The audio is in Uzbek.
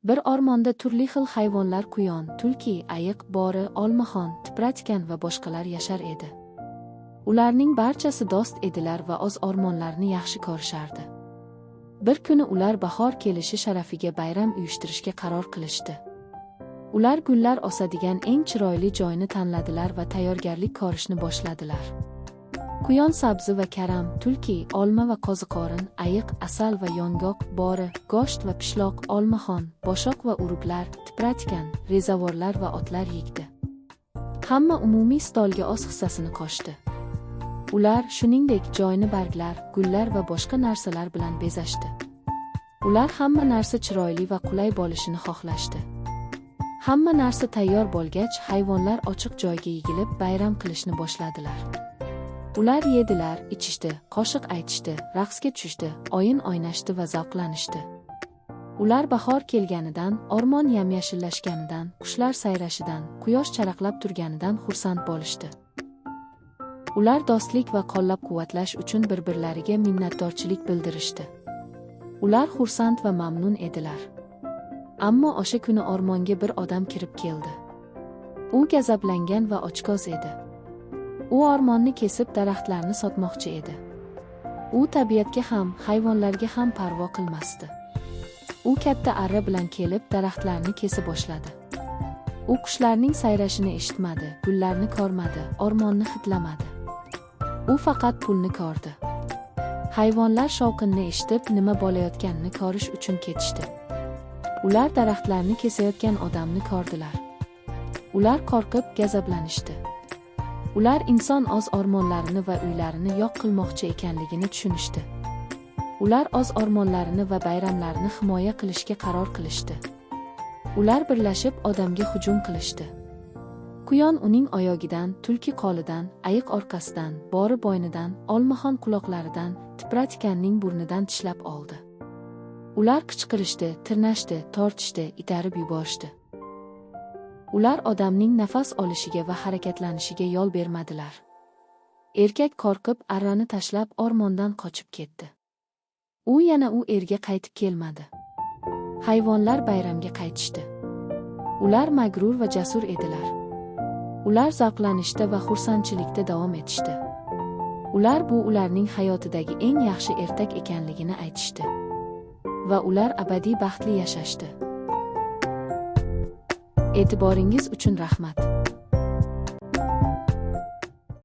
Bir o'rmonda turli xil hayvonlar quyon, tulki, ayiq, bo'ri, olmaxon, tipratikan va boshqalar yashar edi. Ularning barchasi do'st edilar va o'z o'rmonlarini yaxshi ko'rishardi. Bir kuni ular bahor kelishi sharafiga bayram uyushtirishga qaror qilishdi. Ular gullar o'sadigan eng chiroyli joyni tanladilar va tayyorgarlik ko'rishni boshladilar. Quyon sabzi va karam, tulki, olma va qo'ziqorin, ayiq, asal va yong'oq, bo'ri, go'sht va pishloq, olmaxon, boshoq va urug'lar, tipratikan, rezavorlar va otlar yegdi. Hamma umumiy stolga o'z hissasini qo'shdi. Ular, shuningdek, joyni barglar, gullar va boshqa narsalar bilan bezashdi. Ular hamma narsa chiroyli va qulay bo'lishini xohlashdi. Hamma narsa tayyor bo'lgach, hayvonlar ochiq joyga yigilib bayram qilishni boshladilar. Ular yedilar, ichishdi, qo'shiq aytishdi, raqsga tushishdi, o'yin o'ynashdi va zavqlanishdi. Ular bahor kelganidan, o'rmon yam-yashillashganidan, qushlar sayrashidan, quyosh charaqlab turganidan xursand bo'lishdi. Ular do'stlik va qo'llab-quvvatlash uchun bir-birlariga minnatdorchilik bildirishdi. Ular xursand va mamnun edilar. Ammo o'sha kuni o'rmonga bir odam kirib keldi. U gazablangan va ochko'z edi. U o'rmonni kesib daraxtlarni sotmoqchi edi. U tabiatga ham, hayvonlarga ham parvo qilmasdi. U katta arra bilan kelib daraxtlarni kesib boshladi. U qushlarning sayrashini eshitmadi, gullarni ko'rmadi, o'rmonni hidlamadi. U faqat pulni ko'rdi. Hayvonlar shovqinni eshitib, nima bo'layotganini ko'rish uchun ketishdi. Ular daraxtlarni kesayotgan odamni ko'rdilar. Ular qo'rqib, gazablanishdi. Ular inson o'z o'rmonlarini va uylarini yo'q qilmoqchi ekanligini tushunishdi. Ular o'z o'rmonlarini va bayramlarini himoya qilishga qaror qilishdi. Ular birlashib odamga hujum qilishdi. Quyon uning oyog'idan, tulki qo'lidan, ayiq orqasidan, bo'ri bo'ynidan, olmaxon quloqlaridan, tipratikanning burnidan tishlab oldi. Ular qichqirishdi, tirnashdi, tortishdi, itarib yuborishdi. Ular odamning nafas olishiga va harakatlanishiga yo'l bermadilar. Erkak qo'rqib, arrani tashlab o'rmondan qochib ketdi. U yana erga qaytib kelmadi. Hayvonlar bayramga qaytishdi. Ular mag'rur va jasur edilar. Ular zavqlanishda va xursandchilikda davom etishdi. Ular bu ularning hayotidagi eng yaxshi ertak ekanligini aytishdi. Va ular abadiy baxtli yashashdi. E'tiboringiz uchun rahmat.